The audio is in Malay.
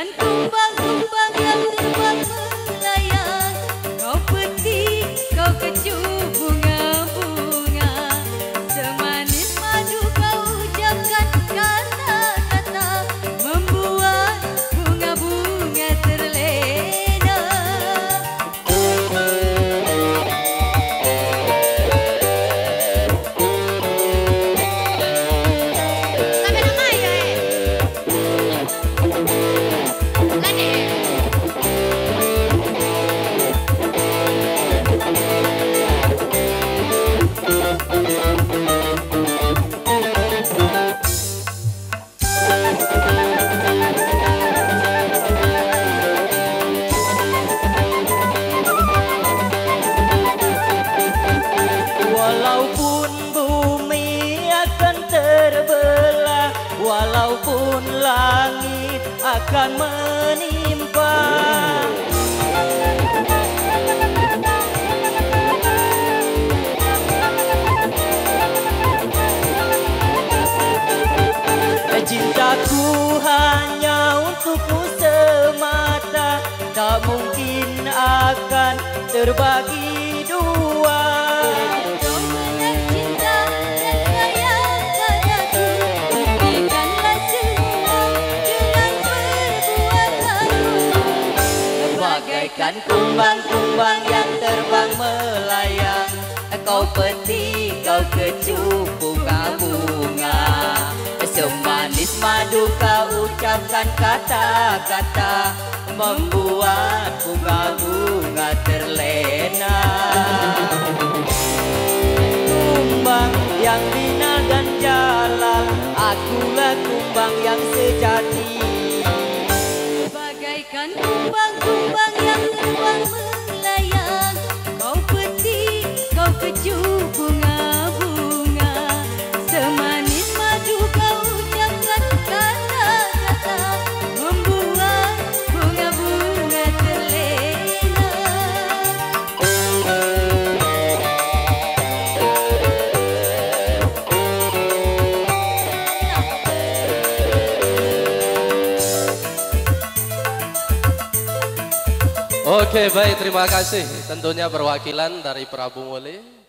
Bagaikan kumbang-kumbang yang terbang melayang, kau petik, kau kecup bunga-bunga, semanis madu kau ucapkan kata-kata, membuat bunga-bunga terlena. Walaupun bumi akan terbelah, walaupun langit akan menimpa, cintaku hanya untukmu semata, tak mungkin akan terbagi dua. Bagaikan kumbang-kumbang yang terbang melayang, kau petik, kau kecup bunga-bunga, semanis madu kau ucapkan kata-kata, membuat bunga-bunga terlena. Kumbang yang bina dan jalan, akulah kumbang yang sejati. Bagaikan kumbang-kumbang yang terbang melayang, kau petik, kau kecup bunga-bunga, semanis madu kau ucapkan kata-kata, membuat bunga-bunga terlena. Oke, baik, terima kasih. Tentunya perwakilan dari Prabu Mule.